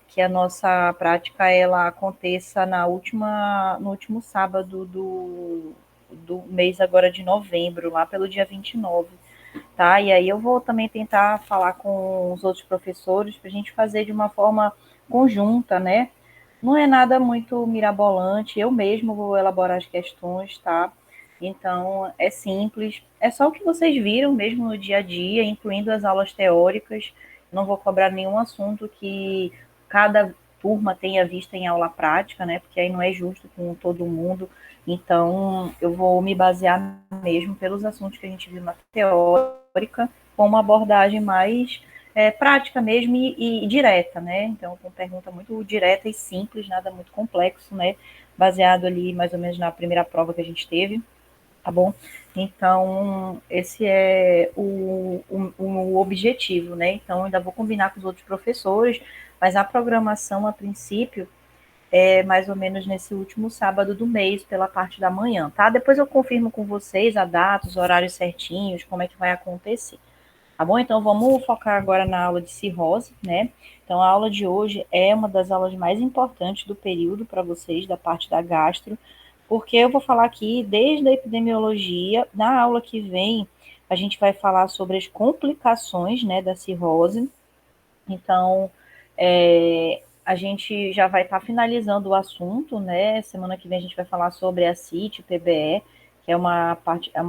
que a nossa prática ela aconteça no último sábado do mês agora de novembro, lá pelo dia 29, tá? E aí eu vou também tentar falar com os outros professores para a gente fazer de uma forma conjunta, né? Não é nada muito mirabolante, eu mesmo vou elaborar as questões, tá? Então, é simples, é só o que vocês viram mesmo no dia a dia, incluindo as aulas teóricas. Não vou cobrar nenhum assunto que cada turma tenha visto em aula prática, né? Porque aí não é justo com todo mundo. Então, eu vou me basear mesmo pelos assuntos que a gente viu na teórica, com uma abordagem mais prática mesmo e direta, né? Então, com pergunta muito direta e simples, nada muito complexo, né? Baseado ali mais ou menos na primeira prova que a gente teve, tá bom? Então, esse é o objetivo, né? Então, ainda vou combinar com os outros professores, mas a programação, a princípio, é mais ou menos nesse último sábado do mês, pela parte da manhã, tá? Depois eu confirmo com vocês a data, os horários certinhos, como é que vai acontecer. Tá bom? Então vamos focar agora na aula de cirrose, né? Então a aula de hoje é uma das aulas mais importantes do período para vocês, da parte da gastro, porque eu vou falar aqui desde a epidemiologia. Na aula que vem, a gente vai falar sobre as complicações, né, da cirrose. Então, a gente já vai estar finalizando o assunto, né? Semana que vem a gente vai falar sobre a CIT, PBE, que é uma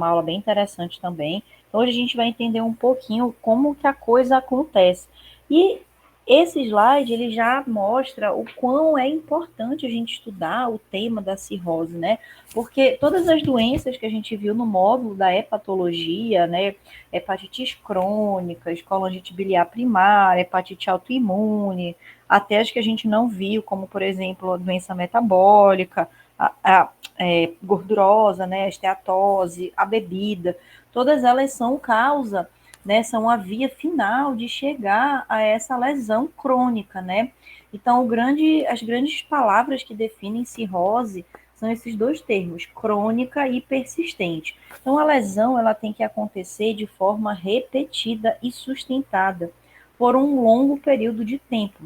aula bem interessante também. Então, hoje a gente vai entender um pouquinho como que a coisa acontece. E esse slide, ele já mostra o quão é importante a gente estudar o tema da cirrose, né? Porque todas as doenças que a gente viu no módulo da hepatologia, né? Hepatites crônicas, colangite biliar primária, hepatite autoimune, até as que a gente não viu, como, por exemplo, a doença metabólica, gordurosa, né, a esteatose, a bebida, todas elas são causa, né, são a via final de chegar a essa lesão crônica, né? Então, as grandes palavras que definem cirrose são esses dois termos, crônica e persistente. Então, a lesão ela tem que acontecer de forma repetida e sustentada por um longo período de tempo.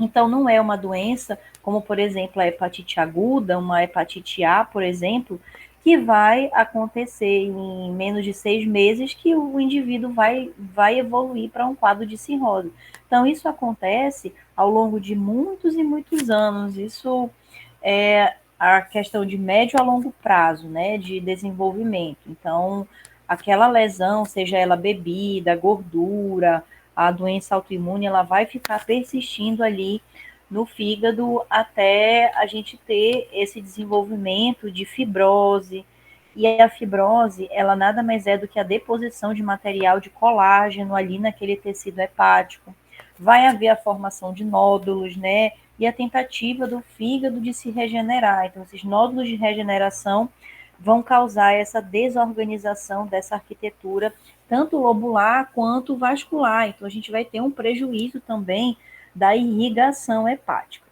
Então, não é uma doença como, por exemplo, a hepatite aguda, uma hepatite A, por exemplo, que vai acontecer em menos de 6 meses que o indivíduo vai evoluir para um quadro de cirrose. Então, isso acontece ao longo de muitos e muitos anos. Isso é a questão de médio a longo prazo, né, de desenvolvimento. Então, aquela lesão, seja ela bebida, gordura, a doença autoimune, ela vai ficar persistindo ali no fígado até a gente ter esse desenvolvimento de fibrose. E a fibrose, ela nada mais é do que a deposição de material de colágeno ali naquele tecido hepático. Vai haver a formação de nódulos, né? E a tentativa do fígado de se regenerar. Então, esses nódulos de regeneração vão causar essa desorganização dessa arquitetura, tanto lobular quanto vascular. Então, a gente vai ter um prejuízo também da irrigação hepática.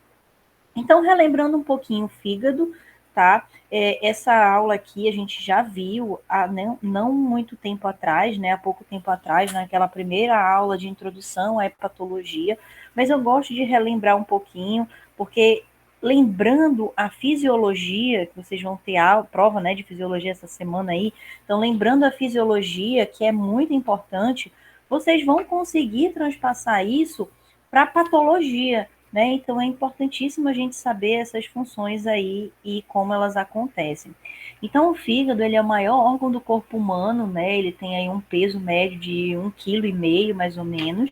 Então, relembrando um pouquinho o fígado, tá? Essa aula aqui a gente já viu há não muito tempo atrás, né? Há pouco tempo atrás, naquela primeira aula de introdução à hepatologia, mas eu gosto de relembrar um pouquinho, porque lembrando a fisiologia, que vocês vão ter a prova, né, de fisiologia essa semana aí, então lembrando a fisiologia, que é muito importante, vocês vão conseguir transpassar isso para a patologia, né? Então é importantíssimo a gente saber essas funções aí e como elas acontecem. Então o fígado ele é o maior órgão do corpo humano, né? Ele tem aí um peso médio de 1,5 kg mais ou menos.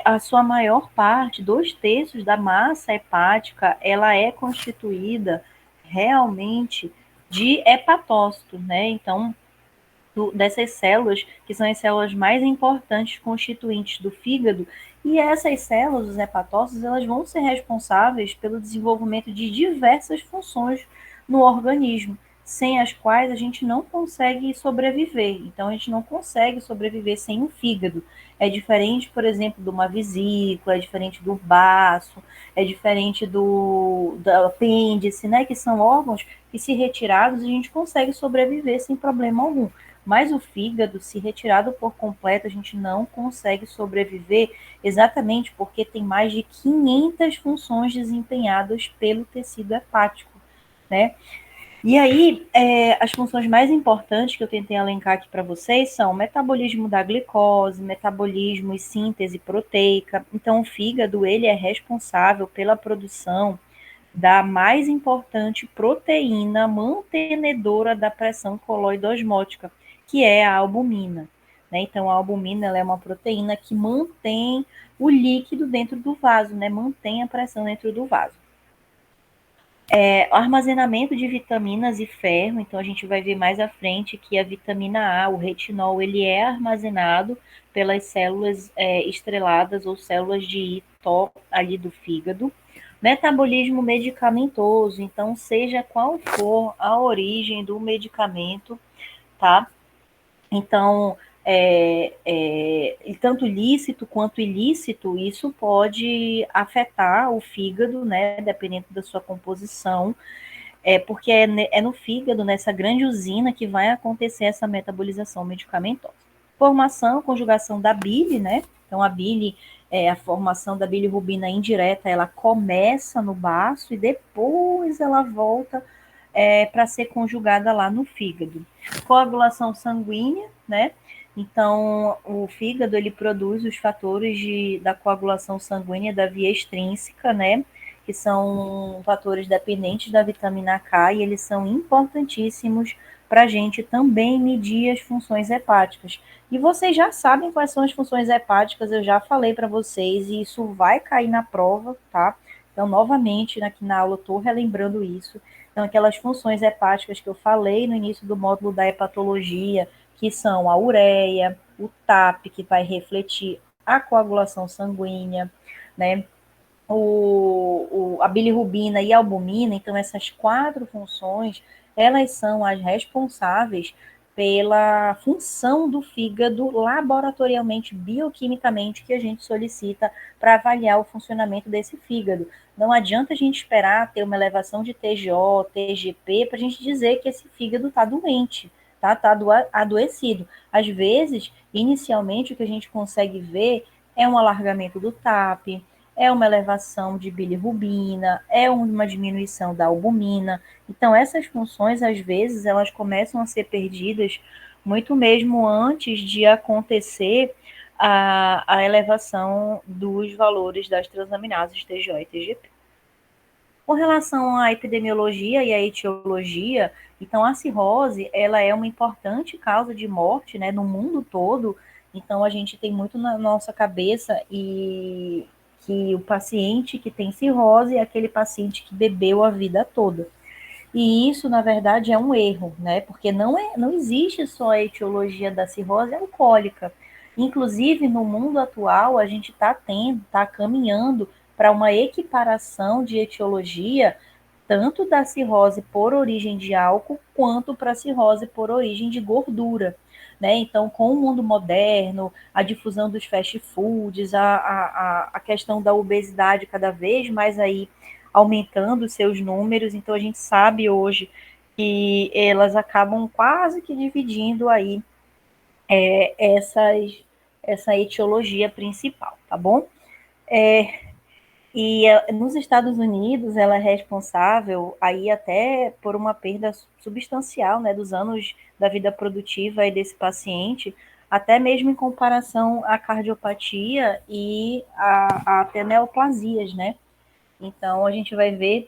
A sua maior parte, 2/3 da massa hepática, ela é constituída realmente de hepatócitos, né? Então dessas células, que são as células mais importantes constituintes do fígado, e essas células, os hepatócitos, elas vão ser responsáveis pelo desenvolvimento de diversas funções no organismo, sem as quais a gente não consegue sobreviver. Então, a gente não consegue sobreviver sem o fígado. É diferente, por exemplo, de uma vesícula, é diferente do baço, é diferente do apêndice, né? Que são órgãos que, se retirados, a gente consegue sobreviver sem problema algum. Mas o fígado, se retirado por completo, a gente não consegue sobreviver, exatamente porque tem mais de 500 funções desempenhadas pelo tecido hepático, né? E aí, as funções mais importantes que eu tentei elencar aqui para vocês são o metabolismo da glicose, metabolismo e síntese proteica. Então, o fígado, ele é responsável pela produção da mais importante proteína mantenedora da pressão coloidosmótica, que é a albumina. Né? Então, a albumina ela é uma proteína que mantém o líquido dentro do vaso, né? Mantém a pressão dentro do vaso. Armazenamento de vitaminas e ferro, então a gente vai ver mais à frente que a vitamina A, o retinol, ele é armazenado pelas células estreladas ou células de Ito ali do fígado. Metabolismo medicamentoso, então seja qual for a origem do medicamento, tá? Então, tanto lícito quanto ilícito, isso pode afetar o fígado, né, dependendo da sua composição, porque é no fígado, nessa grande usina, que vai acontecer essa metabolização medicamentosa. Formação, conjugação da bile, né? Então, a bile, a formação da bilirrubina indireta, ela começa no baço e depois ela volta para ser conjugada lá no fígado. Coagulação sanguínea, né? Então, o fígado, ele produz os fatores da coagulação sanguínea da via extrínseca, né? Que são fatores dependentes da vitamina K e eles são importantíssimos para a gente também medir as funções hepáticas. E vocês já sabem quais são as funções hepáticas, eu já falei para vocês, e isso vai cair na prova, tá? Então, novamente, aqui na aula, eu estou relembrando isso. Então, aquelas funções hepáticas que eu falei no início do módulo da hepatologia, que são a ureia, o TAP, que vai refletir a coagulação sanguínea, né? A bilirrubina e a albumina, então essas 4 funções, elas são as responsáveis pela função do fígado laboratorialmente, bioquimicamente, que a gente solicita para avaliar o funcionamento desse fígado. Não adianta a gente esperar ter uma elevação de TGO, TGP, para a gente dizer que esse fígado está doente, tá adoecido. Às vezes, inicialmente, o que a gente consegue ver é um alargamento do TAP, é uma elevação de bilirrubina, é uma diminuição da albumina. Então, essas funções, às vezes, elas começam a ser perdidas muito mesmo antes de acontecer a elevação dos valores das transaminases TGO e TGP. Com relação à epidemiologia e à etiologia, então a cirrose, ela é uma importante causa de morte, né, no mundo todo. Então a gente tem muito na nossa cabeça e que o paciente que tem cirrose é aquele paciente que bebeu a vida toda. E isso, na verdade, é um erro, né? Porque não existe só a etiologia da cirrose alcoólica. Inclusive, no mundo atual, a gente está caminhando para uma equiparação de etiologia, tanto da cirrose por origem de álcool, quanto para a cirrose por origem de gordura. Né? Então, com o mundo moderno, a difusão dos fast foods, a questão da obesidade cada vez mais aí aumentando seus números, então a gente sabe hoje que elas acabam quase que dividindo aí essa etiologia principal, tá bom? E nos Estados Unidos ela é responsável aí até por uma perda substancial, né, dos anos da vida produtiva aí desse paciente, até mesmo em comparação à cardiopatia e até neoplasias, né? Então a gente vai ver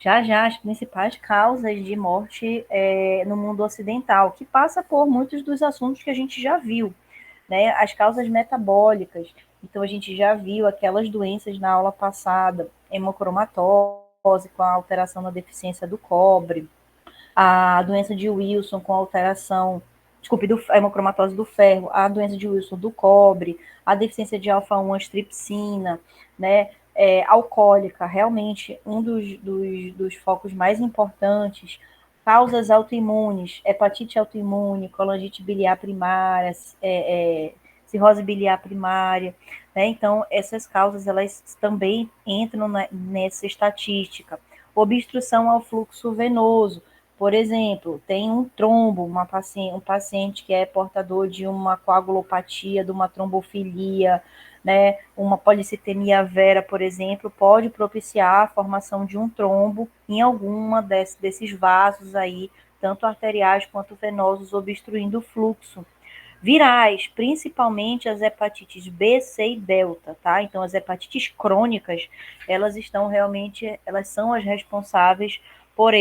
já já as principais causas de morte no mundo ocidental, que passa por muitos dos assuntos que a gente já viu, né? As causas metabólicas. Então, a gente já viu aquelas doenças na aula passada, hemocromatose, com a alteração na deficiência do cobre, a doença de Wilson com alteração, desculpe, a hemocromatose do ferro, a doença de Wilson do cobre, a deficiência de alfa-1 antitripsina, né? Alcoólica, realmente um dos focos mais importantes, causas autoimunes, hepatite autoimune, colangite biliar primária, cirrose biliar primária, né? Então, essas causas, elas também entram nessa estatística. Obstrução ao fluxo venoso, Por exemplo, tem um trombo, um paciente que é portador de uma coagulopatia, de uma trombofilia, né, uma policitemia vera, por exemplo, pode propiciar a formação de um trombo em alguma desses vasos aí, tanto arteriais quanto venosos, obstruindo o fluxo. Virais, principalmente as hepatites B, C e delta, tá? Então, as hepatites crônicas, elas são as responsáveis por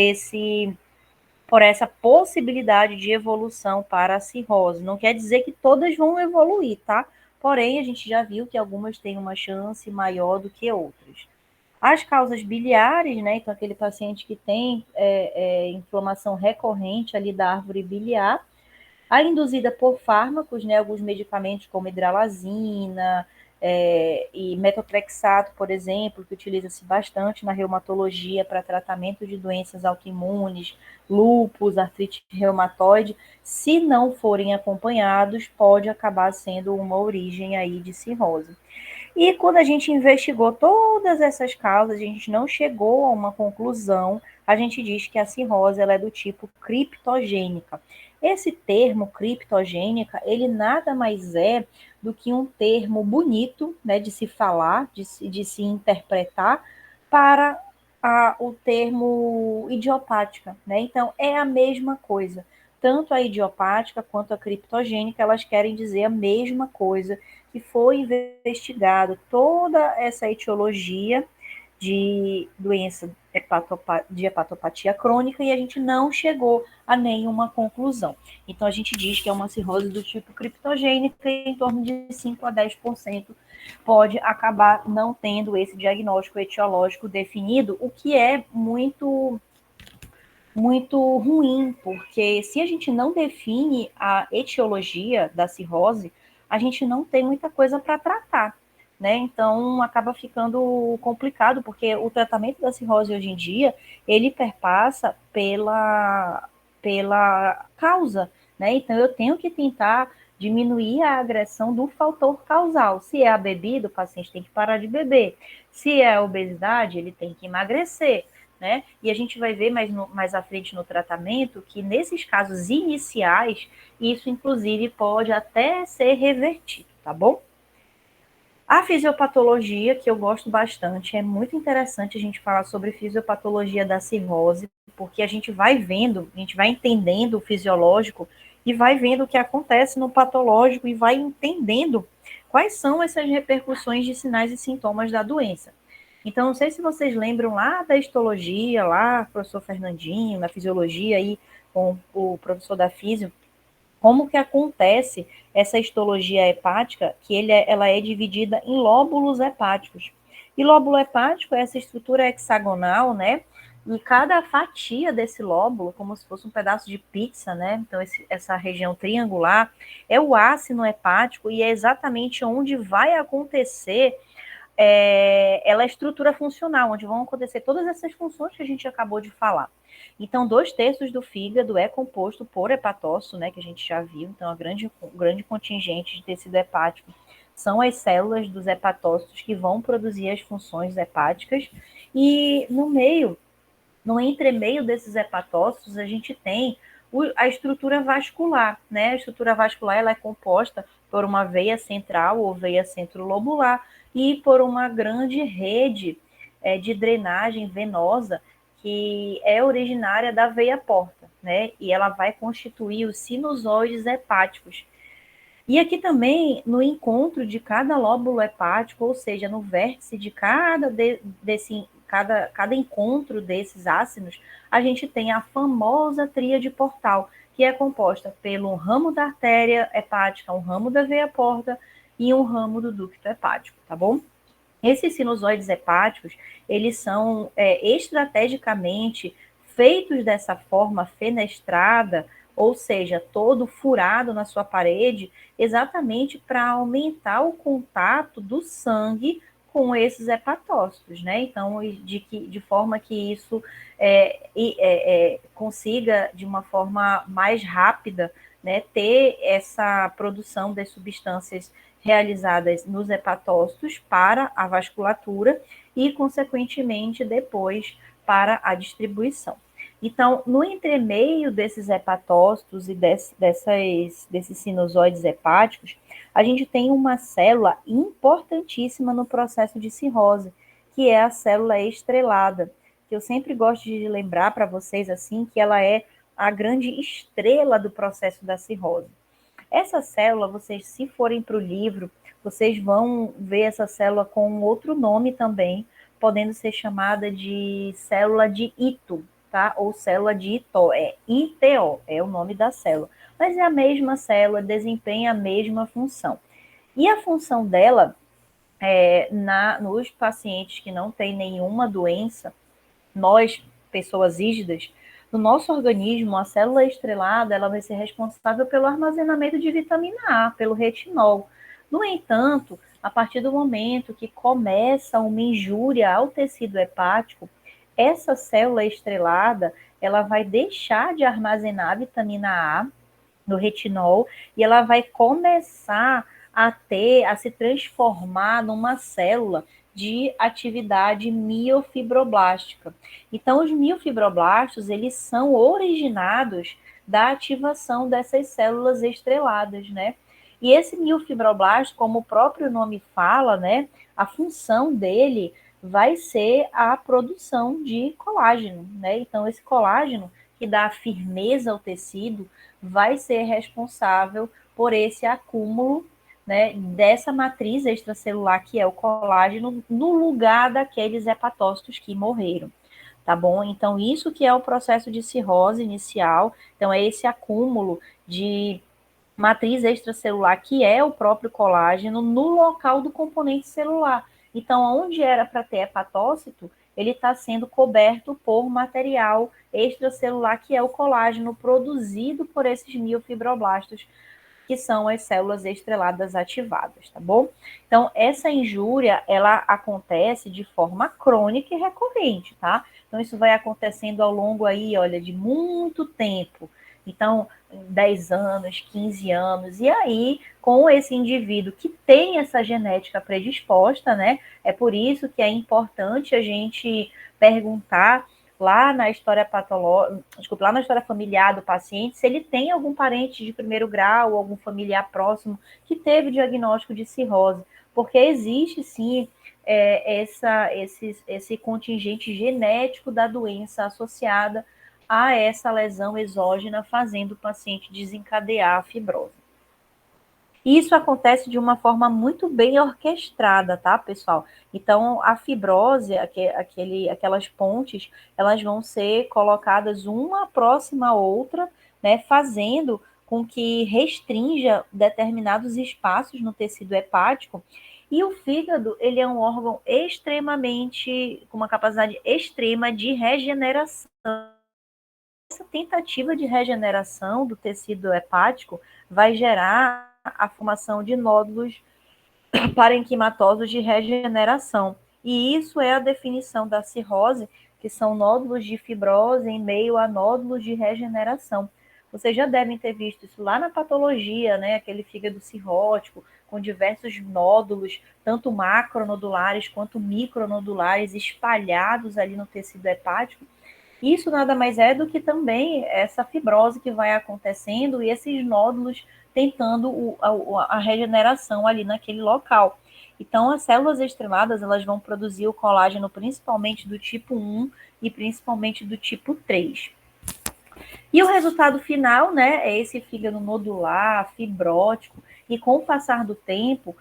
essa possibilidade de evolução para a cirrose. Não quer dizer que todas vão evoluir, tá? Porém, a gente já viu que algumas têm uma chance maior do que outras. As causas biliares, né? Então, aquele paciente que tem inflamação recorrente ali da árvore biliar, a induzida por fármacos, né, alguns medicamentos como hidralazina e metotrexato, por exemplo, que utiliza-se bastante na reumatologia para tratamento de doenças autoimunes, lúpus, artrite reumatoide, se não forem acompanhados, pode acabar sendo uma origem aí de cirrose. E quando a gente investigou todas essas causas, a gente não chegou a uma conclusão, a gente diz que a cirrose ela é do tipo criptogênica. Esse termo criptogênica, ele nada mais é do que um termo bonito, né, de se falar, de se interpretar, para o termo idiopática, né? Então, é a mesma coisa. Tanto a idiopática quanto a criptogênica, elas querem dizer a mesma coisa, que foi investigado toda essa etiologia de doença de hepatopatia crônica e a gente não chegou a nenhuma conclusão. Então, a gente diz que é uma cirrose do tipo criptogênica e em torno de 5 a 10% pode acabar não tendo esse diagnóstico etiológico definido, o que é muito ruim, porque se a gente não define a etiologia da cirrose, a gente não tem muita coisa para tratar, né? Então acaba ficando complicado, porque o tratamento da cirrose hoje em dia, ele perpassa pela causa, né? Então eu tenho que tentar diminuir a agressão do fator causal. Se é a bebida, o paciente tem que parar de beber. Se é a obesidade, ele tem que emagrecer. Né? E a gente vai ver mais à frente no tratamento que nesses casos iniciais, isso inclusive pode até ser revertido, tá bom? A fisiopatologia, que eu gosto bastante, é muito interessante a gente falar sobre fisiopatologia da cirrose, porque a gente vai vendo, a gente vai entendendo o fisiológico e vai vendo o que acontece no patológico e vai entendendo quais são essas repercussões de sinais e sintomas da doença. Então, não sei se vocês lembram lá da histologia, lá, professor Fernandinho, na fisiologia aí, com o professor da físio, como que acontece essa histologia hepática, que ela é dividida em lóbulos hepáticos. E lóbulo hepático é essa estrutura hexagonal, né? E cada fatia desse lóbulo, como se fosse um pedaço de pizza, né? Então, essa região triangular é o ácino hepático e é exatamente onde vai acontecer ela é estrutura funcional, onde vão acontecer todas essas funções que a gente acabou de falar. Então, 2/3 do fígado é composto por hepatócito, né, que a gente já viu, então, grande contingente de tecido hepático são as células dos hepatócitos que vão produzir as funções hepáticas, e no entremeio desses hepatócitos, a gente tem a estrutura vascular, né? A estrutura vascular ela é composta por uma veia central ou veia centrolobular e por uma grande rede de drenagem venosa que é originária da veia porta, né? E ela vai constituir os sinusoides hepáticos. E aqui também, no encontro de cada lóbulo hepático, ou seja, no vértice de cada encontro desses ácidos, a gente tem a famosa tríade portal, que é composta pelo ramo da artéria hepática, um ramo da veia porta e um ramo do ducto hepático, tá bom? Esses sinusoides hepáticos, eles são estrategicamente feitos dessa forma fenestrada, ou seja, todo furado na sua parede, exatamente para aumentar o contato do sangue com esses hepatócitos, né? Então, de forma que isso consiga, de uma forma mais rápida, né, ter essa produção das substâncias realizadas nos hepatócitos para a vasculatura e, consequentemente, depois para a distribuição. Então, no entremeio desses hepatócitos e desses sinusoides hepáticos, a gente tem uma célula importantíssima no processo de cirrose, que é a célula estrelada, que eu sempre gosto de lembrar para vocês assim, que ela é a grande estrela do processo da cirrose. Essa célula, vocês, se forem para o livro, vocês vão ver essa célula com outro nome também, podendo ser chamada de célula de Ito, tá? Ou célula de Ito, é ITO, é o nome da célula. Mas é a mesma célula, desempenha a mesma função. E a função dela, nos pacientes que não têm nenhuma doença, nós, pessoas ígidas, no nosso organismo, a célula estrelada, ela vai ser responsável pelo armazenamento de vitamina A, pelo retinol. No entanto, a partir do momento que começa uma injúria ao tecido hepático, essa célula estrelada, ela vai deixar de armazenar a vitamina A no retinol e ela vai começar a se transformar numa célula de atividade miofibroblástica. Então, os miofibroblastos, eles são originados da ativação dessas células estreladas, né? E esse miofibroblasto, como o próprio nome fala, né, a função dele vai ser a produção de colágeno, né? Então, esse colágeno que dá firmeza ao tecido vai ser responsável por esse acúmulo, né, dessa matriz extracelular que é o colágeno no lugar daqueles hepatócitos que morreram, tá bom? Então, isso que é o processo de cirrose inicial, então é esse acúmulo de matriz extracelular, que é o próprio colágeno, no local do componente celular. Então, onde era para ter hepatócito, ele está sendo coberto por material extracelular, que é o colágeno produzido por esses miofibroblastos, que são as células estreladas ativadas, tá bom? Então, essa injúria, ela acontece de forma crônica e recorrente, tá? Então, isso vai acontecendo ao longo aí, olha, de muito tempo. Então, 10 anos, 15 anos, e aí, com esse indivíduo que tem essa genética predisposta, né? É por isso que é importante a gente perguntar lá na história patológica, desculpa, lá na história familiar do paciente, se ele tem algum parente de primeiro grau, ou algum familiar próximo que teve diagnóstico de cirrose, porque existe sim esse contingente genético da doença associada a essa lesão exógena, fazendo o paciente desencadear a fibrose. Isso acontece de uma forma muito bem orquestrada, tá, pessoal? Então, a fibrose, aquelas pontes, elas vão ser colocadas uma próxima à outra, né, fazendo com que restrinja determinados espaços no tecido hepático. E o fígado, ele é um órgão com uma capacidade extrema de regeneração. Essa tentativa de regeneração do tecido hepático vai gerar a formação de nódulos parenquimatosos de regeneração. E isso é a definição da cirrose, que são nódulos de fibrose em meio a nódulos de regeneração. Vocês já devem ter visto isso lá na patologia, né? Aquele fígado cirrótico, com diversos nódulos, tanto macronodulares quanto micronodulares, espalhados ali no tecido hepático. Isso nada mais é do que também essa fibrose que vai acontecendo e esses nódulos tentando a regeneração ali naquele local. Então, as células estreladas, elas vão produzir o colágeno principalmente do tipo 1 e principalmente do tipo 3. E o resultado final, né, é esse fígado nodular, fibrótico, e com o passar do tempo,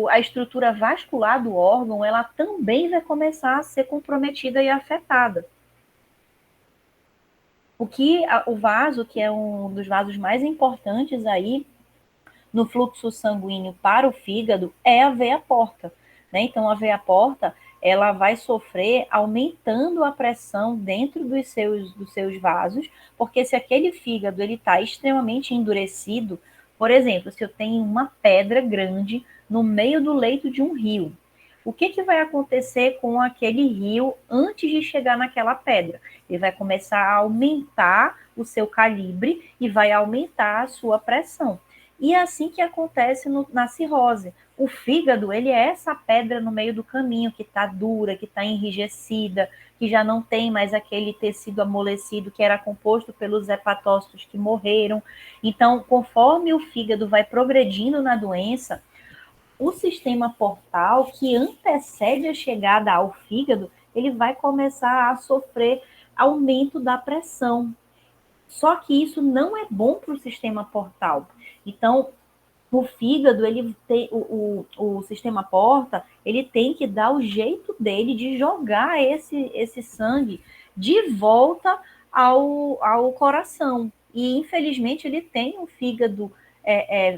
a estrutura vascular do órgão, ela também vai começar a ser comprometida e afetada. O vaso, que é um dos vasos mais importantes aí no fluxo sanguíneo para o fígado, é a veia porta, né? Então, a veia porta, ela vai sofrer aumentando a pressão dentro dos seus vasos, porque se aquele fígado ele está extremamente endurecido, por exemplo, se eu tenho uma pedra grande no meio do leito de um rio, o que vai acontecer com aquele rio antes de chegar naquela pedra? Ele vai começar a aumentar o seu calibre e vai aumentar a sua pressão. E é assim que acontece na cirrose. O fígado, ele é essa pedra no meio do caminho, que está dura, que está enrijecida, que já não tem mais aquele tecido amolecido que era composto pelos hepatócitos que morreram. Então, conforme o fígado vai progredindo na doença, o sistema portal que antecede a chegada ao fígado, ele vai começar a sofrer aumento da pressão. Só que isso não é bom para o sistema portal. Então, o fígado, ele tem, o sistema porta, ele tem que dar o jeito dele de jogar esse sangue de volta ao coração. E, infelizmente, ele tem um fígado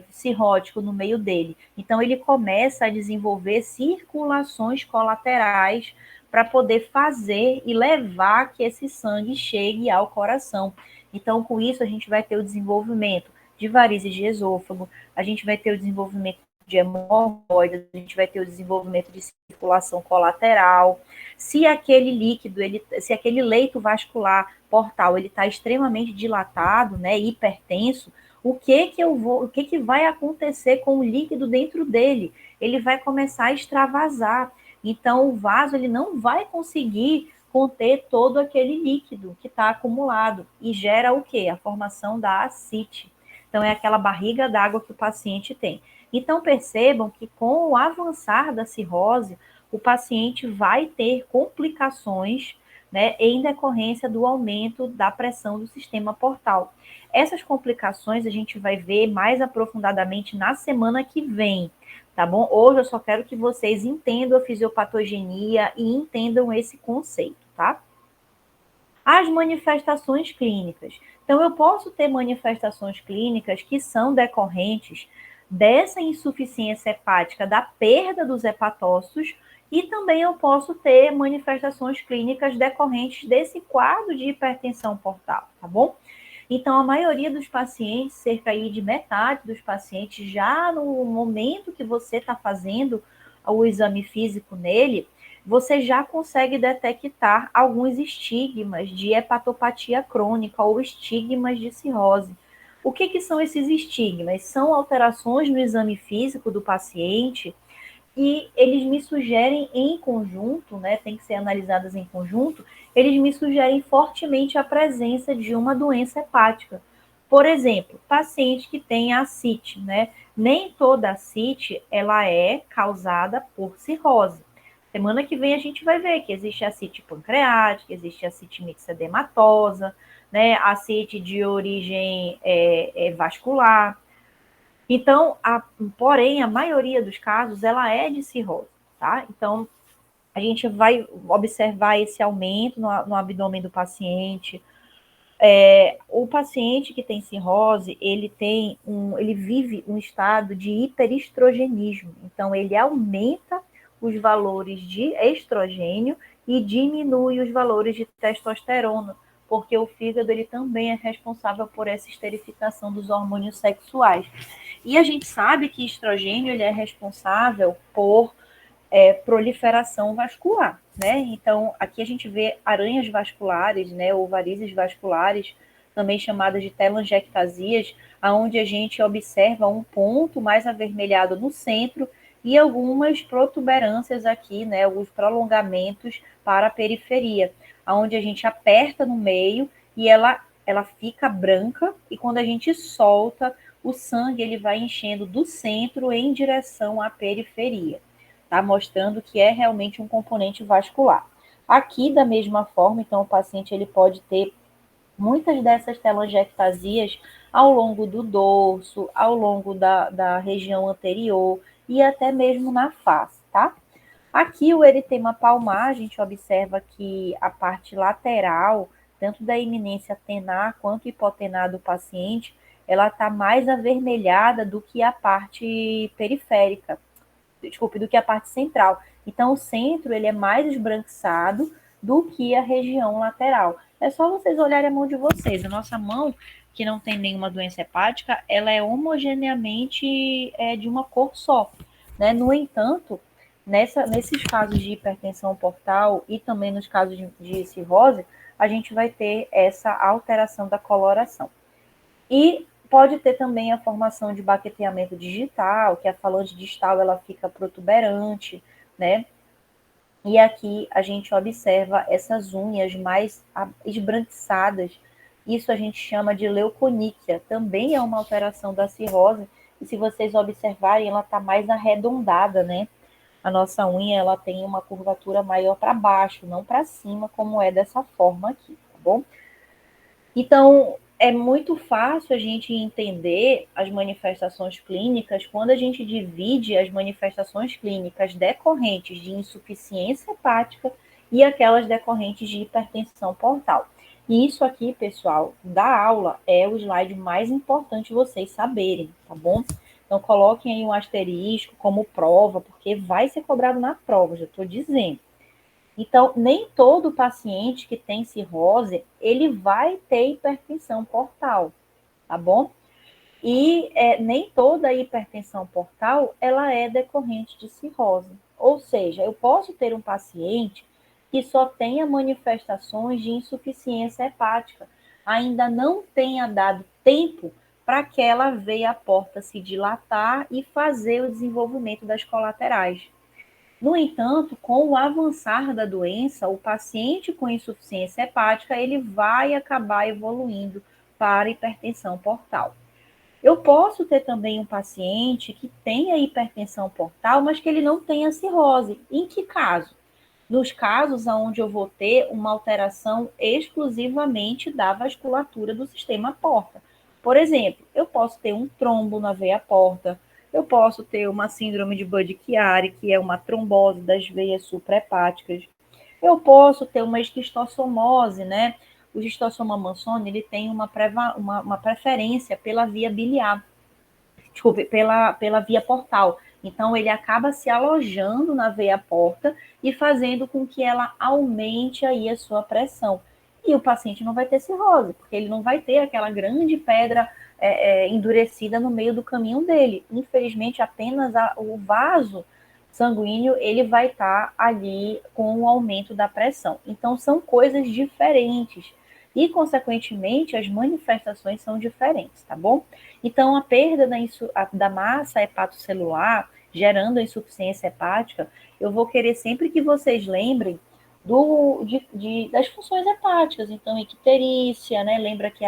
cirrótico no meio dele. Então, ele começa a desenvolver circulações colaterais para poder fazer e levar que esse sangue chegue ao coração. Então, com isso, a gente vai ter o desenvolvimento de varizes de esôfago, a gente vai ter o desenvolvimento de hemorroidas, a gente vai ter o desenvolvimento de circulação colateral. Se aquele líquido, se aquele leito vascular portal, ele está extremamente dilatado, né, hipertenso, o que vai acontecer com o líquido dentro dele? Ele vai começar a extravasar. Então, o vaso ele não vai conseguir conter todo aquele líquido que está acumulado e gera o quê? A formação da ascite. Então, é aquela barriga d'água que o paciente tem. Então, percebam que com o avançar da cirrose, o paciente vai ter complicações, né, em decorrência do aumento da pressão do sistema portal. Essas complicações a gente vai ver mais aprofundadamente na semana que vem, tá bom? Hoje eu só quero que vocês entendam a fisiopatogenia e entendam esse conceito, tá? As manifestações clínicas. Então, eu posso ter manifestações clínicas que são decorrentes dessa insuficiência hepática, da perda dos hepatócitos, e também eu posso ter manifestações clínicas decorrentes desse quadro de hipertensão portal, tá bom? Então, a maioria dos pacientes, cerca aí de metade dos pacientes, já no momento que você está fazendo o exame físico nele, você já consegue detectar alguns estigmas de hepatopatia crônica ou estigmas de cirrose. O que são esses estigmas? São alterações no exame físico do paciente e eles me sugerem em conjunto, né, tem que ser analisadas em conjunto, eles me sugerem fortemente a presença de uma doença hepática. Por exemplo, paciente que tem ascite, né? Nem toda ascite ela é causada por cirrose. Semana que vem a gente vai ver que existe ascite pancreática, existe ascite mixedematosa, né? Ascite de origem vascular. Então, porém, a maioria dos casos, ela é de cirrose, tá? Então, a gente vai observar esse aumento no abdômen do paciente. O paciente que tem cirrose, ele vive um estado de hiperestrogenismo. Então, ele aumenta os valores de estrogênio e diminui os valores de testosterona, porque o fígado ele também é responsável por essa esterificação dos hormônios sexuais. E a gente sabe que estrogênio ele é responsável por proliferação vascular, né? Então, aqui a gente vê aranhas vasculares, né, ou varizes vasculares, também chamadas de telangiectasias, aonde a gente observa um ponto mais avermelhado no centro e algumas protuberâncias aqui, né, os prolongamentos para a periferia, aonde a gente aperta no meio e ela fica branca e quando a gente solta, o sangue ele vai enchendo do centro em direção à periferia, tá? Mostrando que é realmente um componente vascular. Aqui, da mesma forma, então, o paciente ele pode ter muitas dessas telangiectasias ao longo do dorso, ao longo da região anterior e até mesmo na face, tá? Aqui o eritema palmar, a gente observa que a parte lateral, tanto da eminência tenar quanto hipotenar do paciente, ela está mais avermelhada do que a parte periférica, do que a parte central. Então, o centro ele é mais esbranquiçado do que a região lateral. É só vocês olharem a mão de vocês. A nossa mão, que não tem nenhuma doença hepática, ela é homogeneamente de uma cor só, né? No entanto, nesses casos de hipertensão portal e também nos casos de cirrose, a gente vai ter essa alteração da coloração. E Pode ter também a formação de baqueteamento digital, que a falange distal ela fica protuberante, né? E aqui a gente observa essas unhas mais esbranquiçadas. Isso a gente chama de leuconíquia. Também é uma alteração da cirrose. E se vocês observarem, ela está mais arredondada, né? A nossa unha ela tem uma curvatura maior para baixo, não para cima, como é dessa forma aqui, tá bom? Então, é muito fácil a gente entender as manifestações clínicas quando a gente divide as manifestações clínicas decorrentes de insuficiência hepática e aquelas decorrentes de hipertensão portal. E isso aqui, pessoal, da aula é o slide mais importante vocês saberem, tá bom? Então, coloquem aí um asterisco como prova, porque vai ser cobrado na prova, já estou dizendo. Então, nem todo paciente que tem cirrose, ele vai ter hipertensão portal, tá bom? E nem toda hipertensão portal, ela é decorrente de cirrose. Ou seja, eu posso ter um paciente que só tenha manifestações de insuficiência hepática, ainda não tenha dado tempo para aquela veia porta se dilatar e fazer o desenvolvimento das colaterais. No entanto, com o avançar da doença, o paciente com insuficiência hepática, ele vai acabar evoluindo para hipertensão portal. Eu posso ter também um paciente que tenha hipertensão portal, mas que ele não tenha cirrose. Em que caso? Nos casos onde eu vou ter uma alteração exclusivamente da vasculatura do sistema porta. Por exemplo, eu posso ter um trombo na veia porta, eu posso ter uma síndrome de Budd-Chiari, que é uma trombose das veias suprahepáticas. Eu posso ter uma esquistossomose, né? O esquistossoma Manson, ele tem uma preferência pela via biliar, desculpe, pela via portal. Então, ele acaba se alojando na veia porta e fazendo com que ela aumente aí a sua pressão. E o paciente não vai ter cirrose, porque ele não vai ter aquela grande pedra endurecida no meio do caminho dele. Infelizmente, apenas o vaso sanguíneo ele vai estar ali com o aumento da pressão. Então, são coisas diferentes e, consequentemente, as manifestações são diferentes, tá bom? Então, a perda da massa hepatocelular, gerando a insuficiência hepática, eu vou querer sempre que vocês lembrem das funções hepáticas. Então, icterícia, né? Lembra que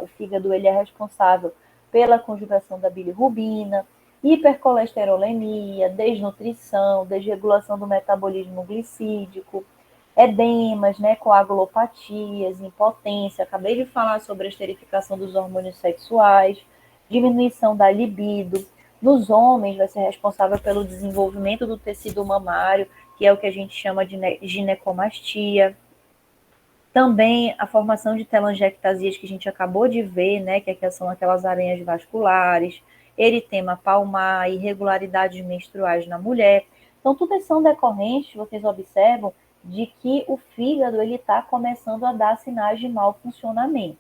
o fígado ele é responsável pela conjugação da bilirrubina, hipercolesterolemia, desnutrição, desregulação do metabolismo glicídico, edemas, né, coagulopatias, impotência. Acabei de falar sobre a esterificação dos hormônios sexuais, diminuição da libido. Nos homens, vai ser responsável pelo desenvolvimento do tecido mamário, que é o que a gente chama de ginecomastia. Também a formação de telangiectasias que a gente acabou de ver, né, que são aquelas aranhas vasculares, eritema palmar, irregularidades menstruais na mulher. Então, tudo são decorrentes, vocês observam, de que o fígado ele está começando a dar sinais de mau funcionamento.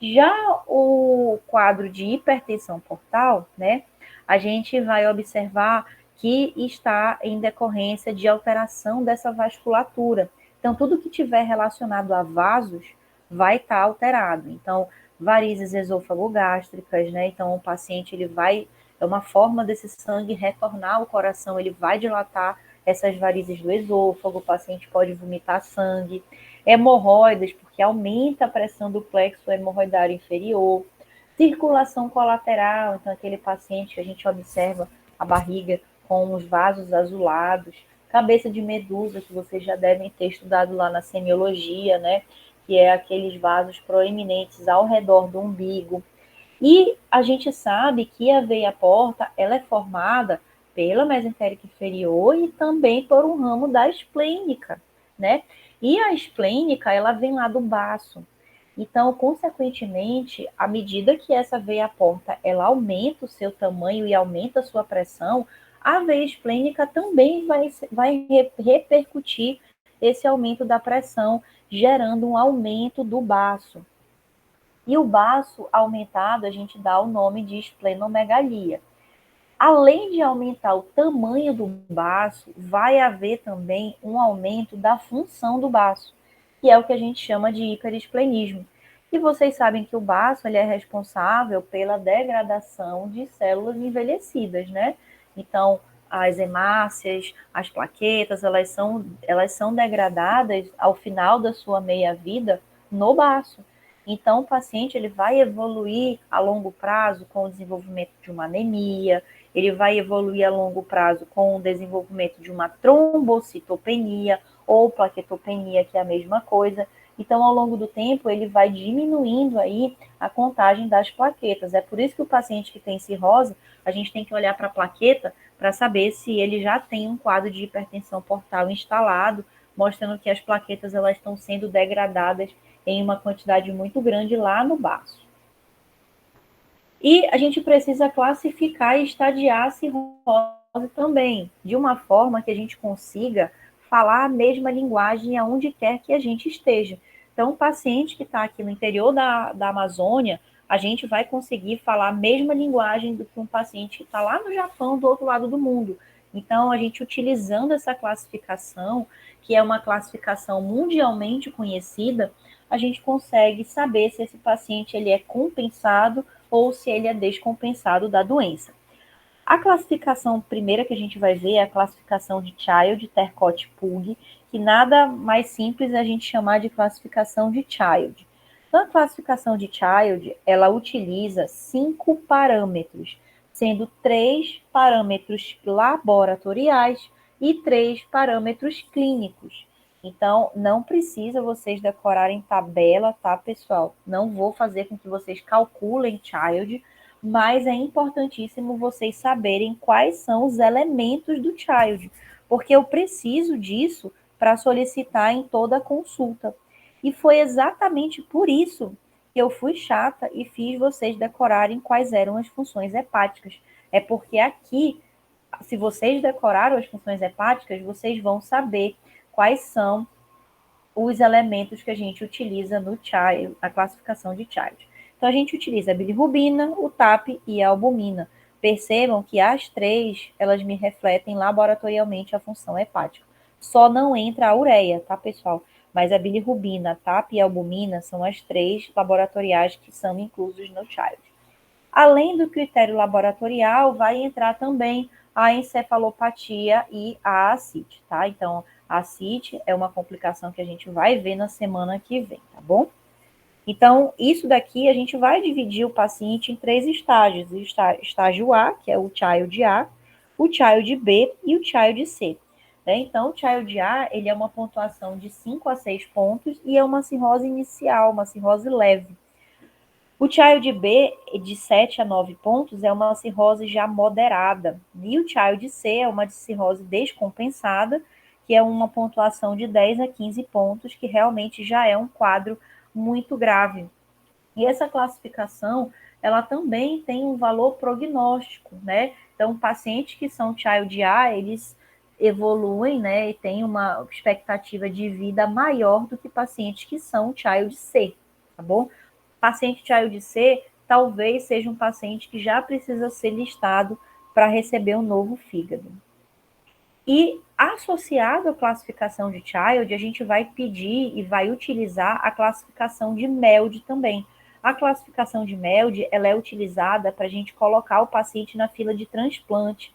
Já o quadro de hipertensão portal, né, a gente vai observar que está em decorrência de alteração dessa vasculatura. Então, tudo que tiver relacionado a vasos vai estar alterado. Então, varizes esôfago-gástricas, né? Então, o paciente ele vai, é uma forma desse sangue retornar ao coração, ele vai dilatar essas varizes do esôfago, o paciente pode vomitar sangue. Hemorroidas, porque aumenta a pressão do plexo hemorroidário inferior. Circulação colateral, então aquele paciente que a gente observa a barriga com os vasos azulados, cabeça de medusa, que vocês já devem ter estudado lá na semiologia, né? Que é aqueles vasos proeminentes ao redor do umbigo. E a gente sabe que a veia porta, ela é formada pela mesentérica inferior e também por um ramo da esplênica, né? E a esplênica, ela vem lá do baço. Então, consequentemente, à medida que essa veia porta, ela aumenta o seu tamanho e aumenta a sua pressão, a veia esplênica também vai repercutir esse aumento da pressão, gerando um aumento do baço. E o baço aumentado, a gente dá o nome de esplenomegalia. Além de aumentar o tamanho do baço, vai haver também um aumento da função do baço, que é o que a gente chama de hiperesplenismo. E vocês sabem que o baço ele é responsável pela degradação de células envelhecidas, né? Então, as hemácias, as plaquetas, elas são degradadas ao final da sua meia-vida no baço. Então, o paciente ele vai evoluir a longo prazo com o desenvolvimento de uma anemia, ele vai evoluir a longo prazo com o desenvolvimento de uma trombocitopenia ou plaquetopenia, que é a mesma coisa. Então, ao longo do tempo, ele vai diminuindo aí a contagem das plaquetas. É por isso que o paciente que tem cirrose, a gente tem que olhar para a plaqueta para saber se ele já tem um quadro de hipertensão portal instalado, mostrando que as plaquetas elas estão sendo degradadas em uma quantidade muito grande lá no baço. E a gente precisa classificar e estadiar a cirrose também, de uma forma que a gente consiga falar a mesma linguagem aonde quer que a gente esteja. Então, o paciente que está aqui no interior da Amazônia, a gente vai conseguir falar a mesma linguagem do que um paciente que está lá no Japão, do outro lado do mundo. Então, a gente utilizando essa classificação, que é uma classificação mundialmente conhecida, a gente consegue saber se esse paciente ele é compensado ou se ele é descompensado da doença. A classificação primeira que a gente vai ver é a classificação de Child, Tercott Pug, que nada mais simples é a gente chamar de classificação de Child. Então, a classificação de Child, ela utiliza 5 parâmetros, sendo 3 parâmetros laboratoriais e 3 parâmetros clínicos. Então, não precisa vocês decorarem tabela, tá, pessoal? Não vou fazer com que vocês calculem Child, mas é importantíssimo vocês saberem quais são os elementos do child, porque eu preciso disso para solicitar em toda a consulta. E foi exatamente por isso que eu fui chata e fiz vocês decorarem quais eram as funções hepáticas. É porque aqui, se vocês decoraram as funções hepáticas, vocês vão saber quais são os elementos que a gente utiliza no child, a classificação de child. Então, a gente utiliza a bilirrubina, o TAP e a albumina. Percebam que as três, elas me refletem laboratorialmente a função hepática. Só não entra a ureia, tá, pessoal? Mas a bilirrubina, a TAP e a albumina são as três laboratoriais que são inclusos no child. Além do critério laboratorial, vai entrar também a encefalopatia e a ascite, tá? Então, a ascite é uma complicação que a gente vai ver na semana que vem, tá bom? Então, isso daqui a gente vai dividir o paciente em 3 estágios. O estágio A, que é o Child A, o Child B e o Child C. Né? Então, o Child A, ele é uma pontuação de 5 a 6 pontos e é uma cirrose inicial, uma cirrose leve. O Child B, de 7 a 9 pontos, é uma cirrose já moderada. E o Child C é uma cirrose descompensada, que é uma pontuação de 10 a 15 pontos, que realmente já é um quadro muito grave. E essa classificação, ela também tem um valor prognóstico, né? Então, pacientes que são Child A, eles evoluem, né, e têm uma expectativa de vida maior do que pacientes que são Child C, tá bom? Paciente Child C talvez seja um paciente que já precisa ser listado para receber um novo fígado. E associado à classificação de Child, a gente vai pedir e vai utilizar a classificação de MELD também. A classificação de MELD, ela é utilizada para a gente colocar o paciente na fila de transplante.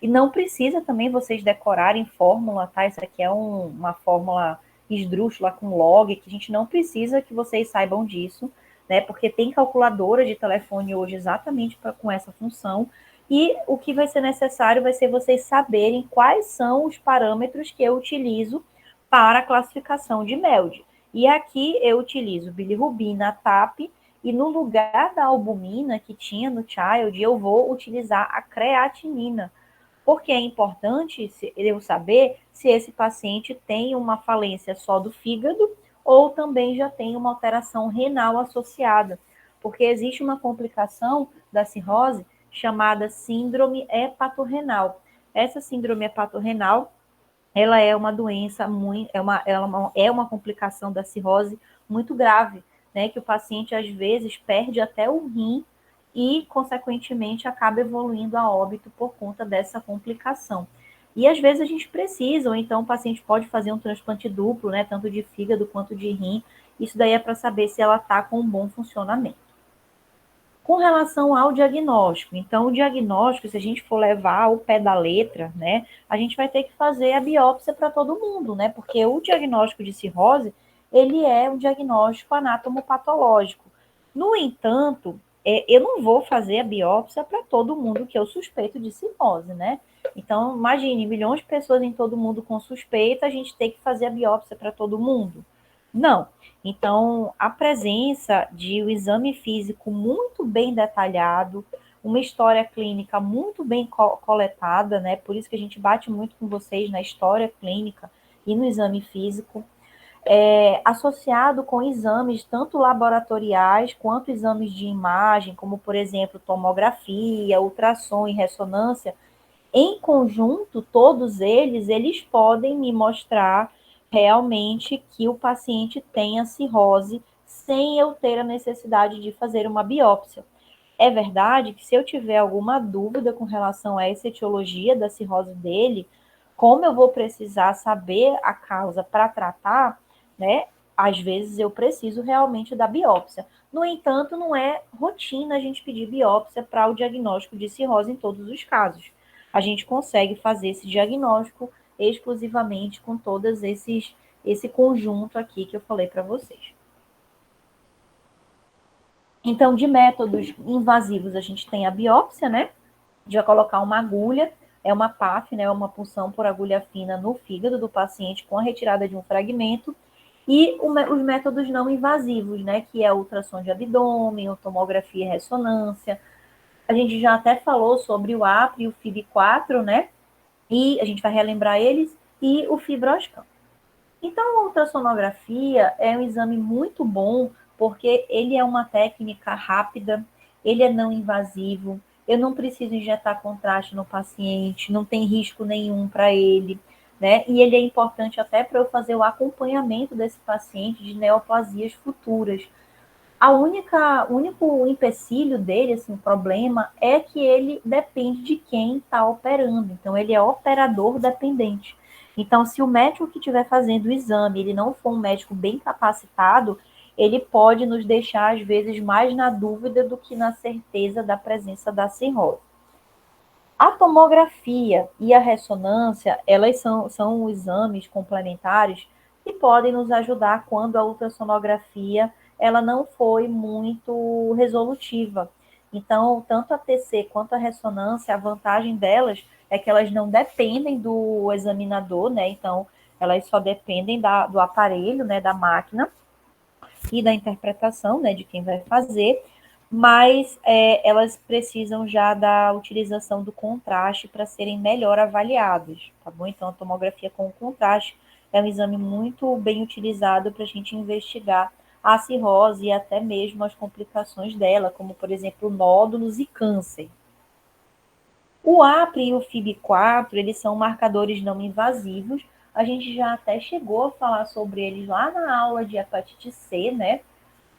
E não precisa também vocês decorarem fórmula, tá? Isso aqui é uma fórmula esdrúxula com log, que a gente não precisa que vocês saibam disso, né? Porque tem calculadora de telefone hoje exatamente com essa função. E o que vai ser necessário vai ser vocês saberem quais são os parâmetros que eu utilizo para a classificação de MELD. E aqui eu utilizo bilirrubina, TAP, e no lugar da albumina que tinha no Child, eu vou utilizar a creatinina, porque é importante eu saber se esse paciente tem uma falência só do fígado ou também já tem uma alteração renal associada, porque existe uma complicação da cirrose chamada síndrome hepatorrenal. Essa síndrome hepatorrenal, ela é uma doença muito, é uma complicação da cirrose muito grave, né? Que o paciente às vezes perde até o rim e, consequentemente, acaba evoluindo a óbito por conta dessa complicação. E às vezes a gente precisa, ou então o paciente pode fazer um transplante duplo, né? Tanto de fígado quanto de rim. Isso daí é para saber se ela está com um bom funcionamento. Com relação ao diagnóstico, então o diagnóstico, se a gente for levar ao pé da letra, né, a gente vai ter que fazer a biópsia para todo mundo, né, porque o diagnóstico de cirrose, ele é um diagnóstico anatomopatológico. No entanto, eu não vou fazer a biópsia para todo mundo que eu suspeito de cirrose, né? Então, imagine, milhões de pessoas em todo mundo com suspeita, a gente tem que fazer a biópsia para todo mundo? Não. Então, a presença de um exame físico muito bem detalhado, uma história clínica muito bem coletada, né? Por isso que a gente bate muito com vocês na história clínica e no exame físico, associado com exames tanto laboratoriais quanto exames de imagem, como, por exemplo, tomografia, ultrassom e ressonância, em conjunto, todos eles podem me mostrar realmente que o paciente tem a cirrose sem eu ter a necessidade de fazer uma biópsia. É verdade que se eu tiver alguma dúvida com relação a essa etiologia da cirrose dele, como eu vou precisar saber a causa para tratar, né? Às vezes eu preciso realmente da biópsia. No entanto, não é rotina a gente pedir biópsia para o diagnóstico de cirrose em todos os casos. A gente consegue fazer esse diagnóstico exclusivamente com todos esse conjunto aqui que eu falei para vocês. Então, de métodos invasivos, a gente tem a biópsia, né? De vai colocar uma agulha, é uma PAF, né? Uma punção por agulha fina no fígado do paciente com a retirada de um fragmento. E os métodos não invasivos, né? Que é ultrassom de abdômen, tomografia e ressonância. A gente já até falou sobre o APRE e o FIB4, né? E a gente vai relembrar eles, e o fibroscan. Então, a ultrassonografia é um exame muito bom, porque ele é uma técnica rápida, ele é não invasivo, eu não preciso injetar contraste no paciente, não tem risco nenhum para ele, né? E ele é importante até para eu fazer o acompanhamento desse paciente de neoplasias futuras. O único empecilho dele, assim, o problema, é que ele depende de quem está operando. Então, ele é operador dependente. Então, se o médico que estiver fazendo o exame, ele não for um médico bem capacitado, ele pode nos deixar, às vezes, mais na dúvida do que na certeza da presença da cirrose. A tomografia e a ressonância, elas são exames complementares que podem nos ajudar quando a ultrassonografia ela não foi muito resolutiva. Então, tanto a TC quanto a ressonância, a vantagem delas é que elas não dependem do examinador, né? Então, elas só dependem do aparelho, né, da máquina e da interpretação, né, de quem vai fazer, mas elas precisam já da utilização do contraste para serem melhor avaliadas, tá bom? Então, a tomografia com contraste é um exame muito bem utilizado para a gente investigar a cirrose e até mesmo as complicações dela, como, por exemplo, nódulos e câncer. O APRE e o FIB4, eles são marcadores não invasivos. A gente já até chegou a falar sobre eles lá na aula de hepatite C, né?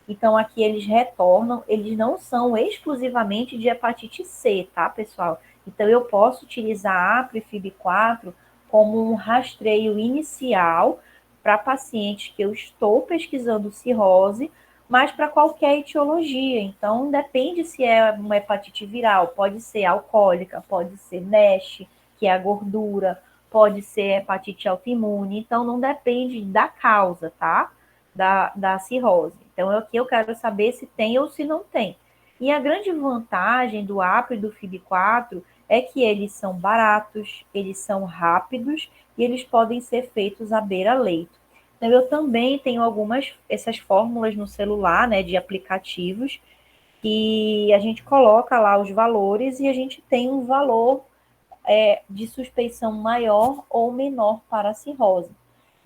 Então, aqui eles retornam, eles não são exclusivamente de hepatite C, tá, pessoal? Então, eu posso utilizar a APRE FIB4 como um rastreio inicial para pacientes que eu estou pesquisando cirrose, mas para qualquer etiologia. Então, depende se é uma hepatite viral, pode ser alcoólica, pode ser NASH, que é a gordura, pode ser hepatite autoimune. Então, não depende da causa, tá? Da cirrose. Então, aqui eu quero saber se tem ou se não tem. E a grande vantagem do APRE e do FIB4 é que eles são baratos, eles são rápidos e eles podem ser feitos à beira-leito. Então, eu também tenho essas fórmulas no celular, né, de aplicativos, que a gente coloca lá os valores e a gente tem um valor de suspeição maior ou menor para a cirrose.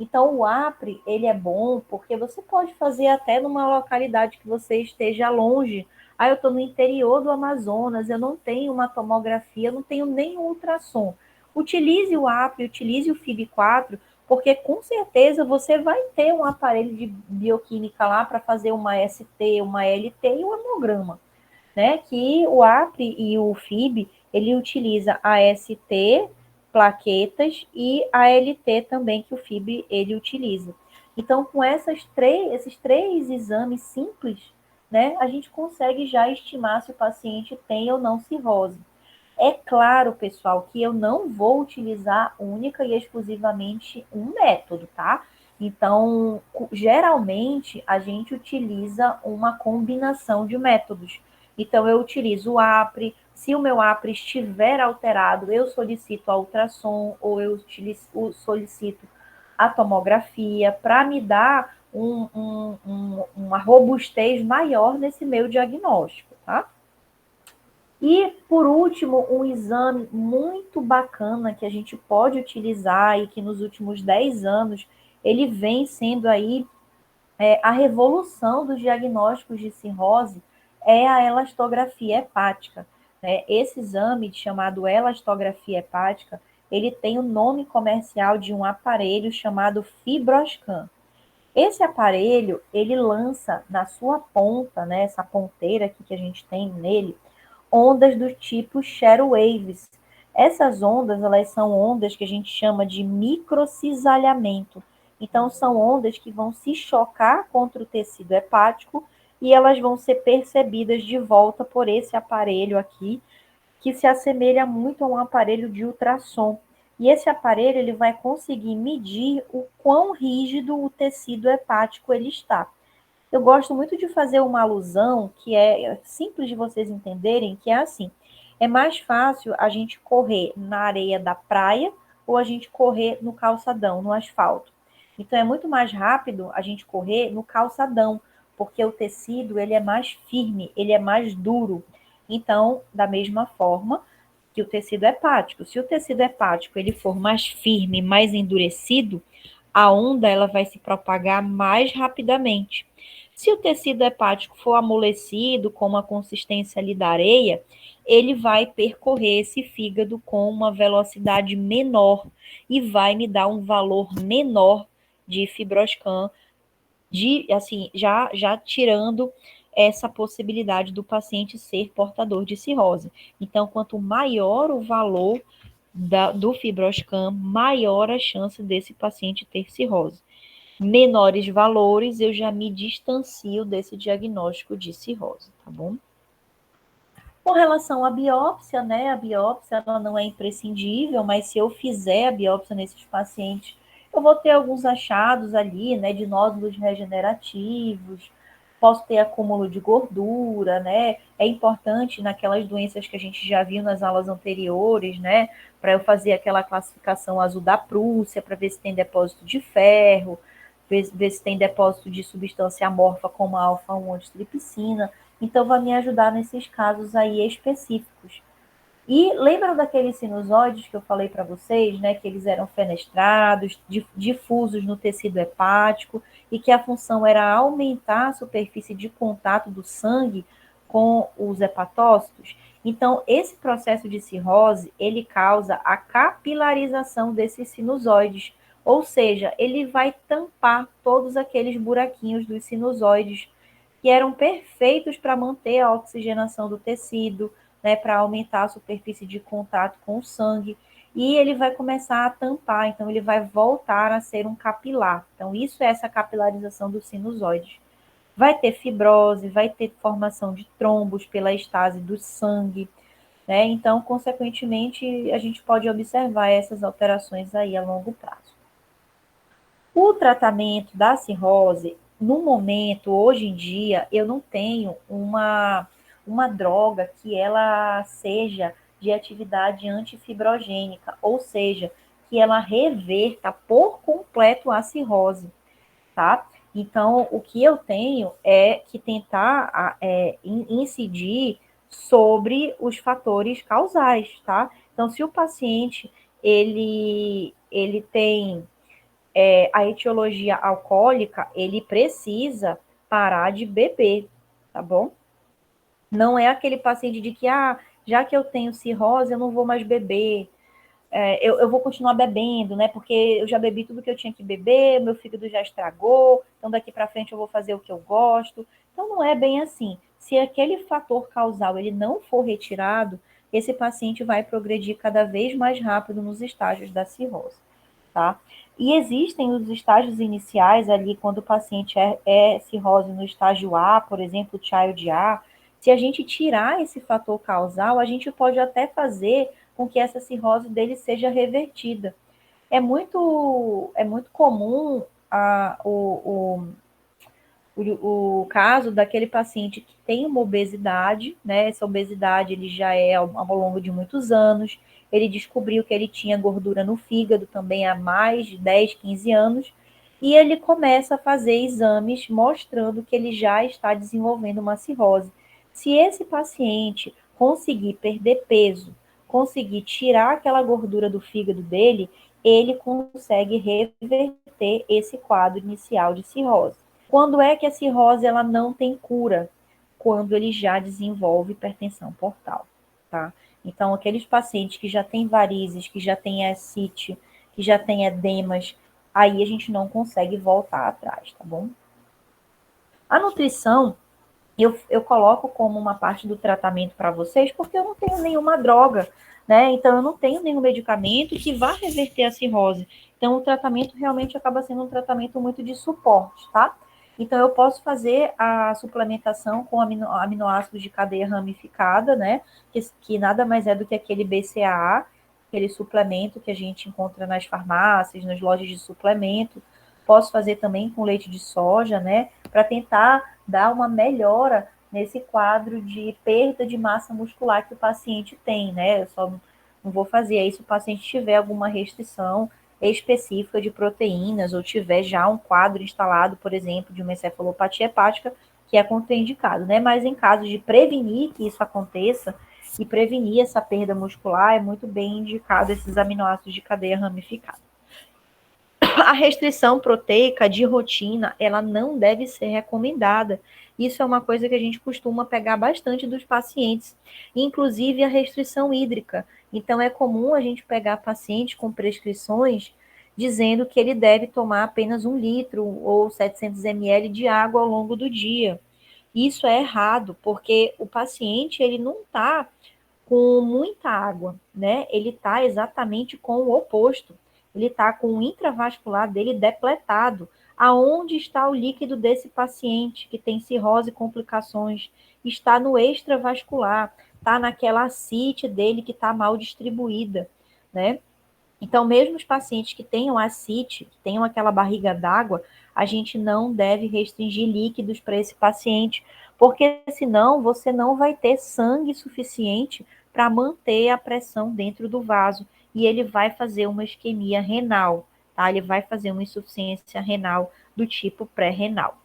Então, o APRE, ele é bom porque você pode fazer até numa localidade que você esteja longe. Ah, eu estou no interior do Amazonas, eu não tenho uma tomografia, eu não tenho nem ultrassom. Utilize o APRE, utilize o FIB4, porque com certeza você vai ter um aparelho de bioquímica lá para fazer uma ST, uma LT e um hemograma, né? Que o APRE e o FIB, ele utiliza a ST, plaquetas, e a LT também, que o FIB ele utiliza. Então, com esses três exames simples, né, a gente consegue já estimar se o paciente tem ou não cirrose. É claro, pessoal, que eu não vou utilizar única e exclusivamente um método, tá? Então, geralmente, a gente utiliza uma combinação de métodos. Então, eu utilizo o APRE. Se o meu APRE estiver alterado, eu solicito a ultrassom ou eu solicito a tomografia para me dar uma robustez maior nesse meu diagnóstico, tá? E, por último, um exame muito bacana que a gente pode utilizar e que nos últimos 10 anos ele vem sendo aí a revolução dos diagnósticos de cirrose é a elastografia hepática. Né? Esse exame, chamado elastografia hepática, ele tem o nome comercial de um aparelho chamado FibroScan. Esse aparelho, ele lança na sua ponta, né, essa ponteira aqui que a gente tem nele, ondas do tipo shadow waves. Essas ondas, elas são ondas que a gente chama de microcisalhamento. Então, são ondas que vão se chocar contra o tecido hepático e elas vão ser percebidas de volta por esse aparelho aqui, que se assemelha muito a um aparelho de ultrassom. E esse aparelho ele vai conseguir medir o quão rígido o tecido hepático ele está. Eu gosto muito de fazer uma alusão que é simples de vocês entenderem, que é assim: é mais fácil a gente correr na areia da praia ou a gente correr no calçadão, no asfalto. Então é muito mais rápido a gente correr no calçadão, porque o tecido ele é mais firme, ele é mais duro. Então, da mesma forma que o tecido hepático, se o tecido hepático ele for mais firme, mais endurecido, a onda ela vai se propagar mais rapidamente. Se o tecido hepático for amolecido, com uma consistência ali da areia, ele vai percorrer esse fígado com uma velocidade menor e vai me dar um valor menor de fibroscan, assim, já tirando essa possibilidade do paciente ser portador de cirrose. Então, quanto maior o valor do fibroscan, maior a chance desse paciente ter cirrose. Menores valores, eu já me distancio desse diagnóstico de cirrose, tá bom? Com relação à biópsia, né? A biópsia ela não é imprescindível, mas se eu fizer a biópsia nesses pacientes, eu vou ter alguns achados ali, né? De nódulos regenerativos, posso ter acúmulo de gordura, né? É importante naquelas doenças que a gente já viu nas aulas anteriores, né? Para eu fazer aquela classificação azul da Prússia, para ver se tem depósito de ferro, ver se tem depósito de substância amorfa como a alfa-1 antitripsina. Então, vai me ajudar nesses casos aí específicos. E lembram daqueles sinusoides que eu falei para vocês, né? Que eles eram fenestrados, difusos no tecido hepático e que a função era aumentar a superfície de contato do sangue com os hepatócitos. Então, esse processo de cirrose, ele causa a capilarização desses sinusoides, ou seja, ele vai tampar todos aqueles buraquinhos dos sinusoides que eram perfeitos para manter a oxigenação do tecido, né, para aumentar a superfície de contato com o sangue, e ele vai começar a tampar, então ele vai voltar a ser um capilar. Então, isso é essa capilarização dos sinusoides. Vai ter fibrose, vai ter formação de trombos pela estase do sangue, né? Então, consequentemente, a gente pode observar essas alterações aí a longo prazo. O tratamento da cirrose, no momento, hoje em dia, eu não tenho uma droga que ela seja de atividade antifibrogênica, ou seja, que ela reverta por completo a cirrose, tá? Então, o que eu tenho é que tentar incidir sobre os fatores causais, tá? Então, se o paciente ele tem a etiologia alcoólica, ele precisa parar de beber, tá bom? Não é aquele paciente de que, já que eu tenho cirrose, eu não vou mais beber, eu vou continuar bebendo, né? Porque eu já bebi tudo que eu tinha que beber, meu fígado já estragou, então daqui para frente eu vou fazer o que eu gosto. Então não é bem assim. Se aquele fator causal ele não for retirado, esse paciente vai progredir cada vez mais rápido nos estágios da cirrose. tá? E existem os estágios iniciais ali, quando o paciente é cirrose no estágio A, por exemplo, Child A. Se a gente tirar esse fator causal, a gente pode até fazer com que essa cirrose dele seja revertida. É muito comum o caso daquele paciente que tem uma obesidade, né? Essa obesidade ele já é ao longo de muitos anos. Ele descobriu que ele tinha gordura no fígado também há mais de 10, 15 anos. E ele começa a fazer exames mostrando que ele já está desenvolvendo uma cirrose. Se esse paciente conseguir perder peso, conseguir tirar aquela gordura do fígado dele, ele consegue reverter esse quadro inicial de cirrose. Quando é que a cirrose ela não tem cura? Quando ele já desenvolve hipertensão portal, tá? Então, aqueles pacientes que já têm varizes, que já têm ascite, que já têm edemas, aí a gente não consegue voltar atrás, tá bom? A nutrição, eu coloco como uma parte do tratamento para vocês, porque eu não tenho nenhuma droga, né? Então, eu não tenho nenhum medicamento que vá reverter a cirrose. Então, o tratamento realmente acaba sendo um tratamento muito de suporte, tá? Então, eu posso fazer a suplementação com aminoácidos de cadeia ramificada, né? Que nada mais é do que aquele BCAA, aquele suplemento que a gente encontra nas farmácias, nas lojas de suplemento. Posso fazer também com leite de soja, né? Para tentar dar uma melhora nesse quadro de perda de massa muscular que o paciente tem, né? Eu só não vou fazer aí se o paciente tiver alguma restrição específica de proteínas ou tiver já um quadro instalado, por exemplo, de uma encefalopatia hepática, que é contraindicado, né? Mas em caso de prevenir que isso aconteça e prevenir essa perda muscular, é muito bem indicado esses aminoácidos de cadeia ramificada. A restrição proteica de rotina, ela não deve ser recomendada. Isso é uma coisa que a gente costuma pegar bastante dos pacientes, inclusive a restrição hídrica. Então, é comum a gente pegar paciente com prescrições dizendo que ele deve tomar apenas 1 litro ou 700 ml de água ao longo do dia. Isso é errado, porque o paciente ele não está com muita água, né? Ele está exatamente com o oposto. Ele está com o intravascular dele depletado. Aonde está o líquido desse paciente que tem cirrose e complicações? Está no extravascular, está naquela ascite dele que está mal distribuída, né? Então, mesmo os pacientes que tenham ascite, que tenham aquela barriga d'água, a gente não deve restringir líquidos para esse paciente, porque senão você não vai ter sangue suficiente para manter a pressão dentro do vaso e ele vai fazer uma isquemia renal, tá? Ele vai fazer uma insuficiência renal do tipo pré-renal.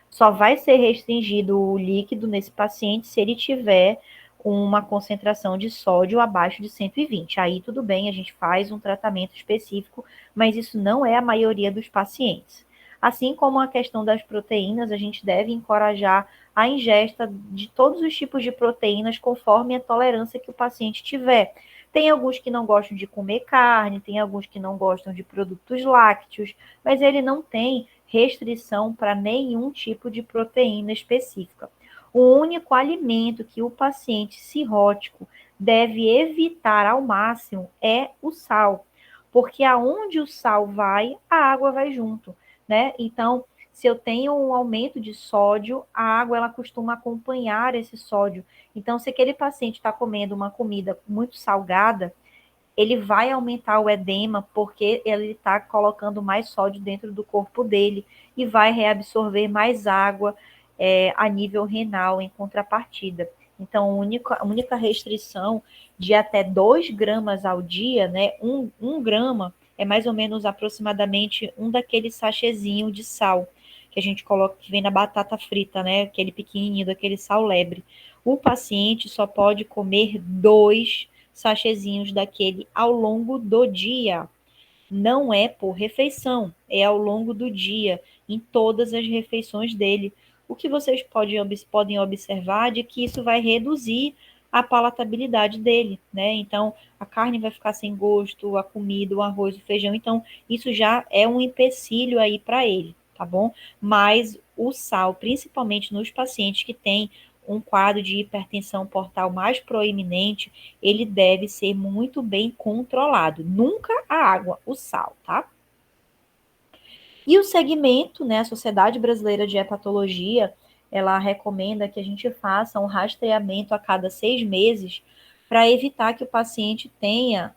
Só vai ser restringido o líquido nesse paciente se ele tiver uma concentração de sódio abaixo de 120. Aí tudo bem, a gente faz um tratamento específico, mas isso não é a maioria dos pacientes. Assim como a questão das proteínas, a gente deve encorajar a ingesta de todos os tipos de proteínas conforme a tolerância que o paciente tiver. Tem alguns que não gostam de comer carne, tem alguns que não gostam de produtos lácteos, mas ele não tem restrição para nenhum tipo de proteína específica. O único alimento que o paciente cirrótico deve evitar ao máximo é o sal, porque aonde o sal vai, a água vai junto, né? Então, se eu tenho um aumento de sódio, a água ela costuma acompanhar esse sódio. Então, se aquele paciente está comendo uma comida muito salgada, ele vai aumentar o edema porque ele está colocando mais sódio dentro do corpo dele e vai reabsorver mais água a nível renal em contrapartida. Então, a única restrição de até 2 gramas ao dia, né? Um grama é mais ou menos aproximadamente um daqueles sachêzinho de sal que a gente coloca, que vem na batata frita, né? Aquele pequenininho, daquele sal lebre. O paciente só pode comer 2 sachêzinhos daquele ao longo do dia. Não é por refeição, é ao longo do dia, em todas as refeições dele. O que vocês podem observar de que isso vai reduzir a palatabilidade dele, né? Então, a carne vai ficar sem gosto, a comida, o arroz, o feijão. Então, isso já é um empecilho aí para ele, tá bom? Mas o sal, principalmente nos pacientes que têm um quadro de hipertensão portal mais proeminente, ele deve ser muito bem controlado. Nunca a água, o sal, tá? E o segmento, né, a Sociedade Brasileira de Hepatologia, ela recomenda que a gente faça um rastreamento a cada 6 meses para evitar que o paciente tenha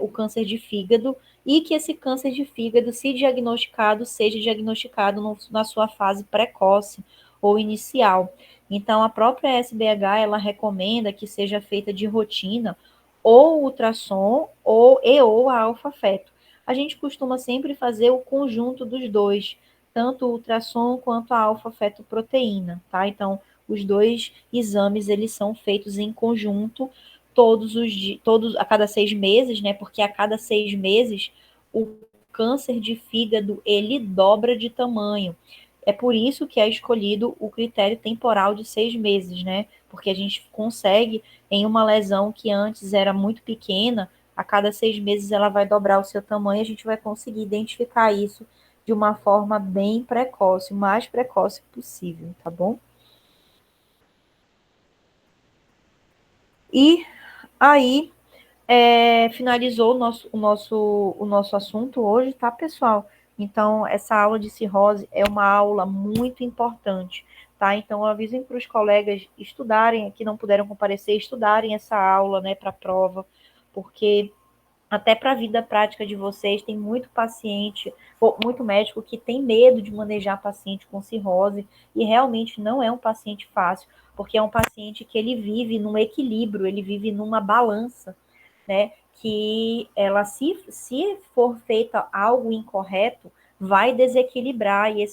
o câncer de fígado e que esse câncer de fígado, se diagnosticado, seja diagnosticado na sua fase precoce ou inicial. Então, a própria SBH, ela recomenda que seja feita de rotina ou ultrassom ou a alfa-feto. A gente costuma sempre fazer o conjunto dos dois, tanto o ultrassom quanto a alfa-fetoproteína, tá? Então, os dois exames, eles são feitos em conjunto todos a cada 6 meses, né? Porque a cada 6 meses o câncer de fígado ele dobra de tamanho. É por isso que é escolhido o critério temporal de 6 meses, né? Porque a gente consegue, em uma lesão que antes era muito pequena, a cada 6 meses ela vai dobrar o seu tamanho e a gente vai conseguir identificar isso de uma forma bem precoce, o mais precoce possível, tá bom? E aí, finalizou o nosso assunto hoje, tá, pessoal? Então, essa aula de cirrose é uma aula muito importante, tá? Então, eu aviso para os colegas estudarem, que não puderam comparecer, estudarem essa aula, né, para a prova, porque até para a vida prática de vocês, tem muito paciente, muito médico que tem medo de manejar paciente com cirrose, e realmente não é um paciente fácil, porque é um paciente que ele vive num equilíbrio, ele vive numa balança, né? Que ela, se for feita algo incorreto, vai desequilibrar e esse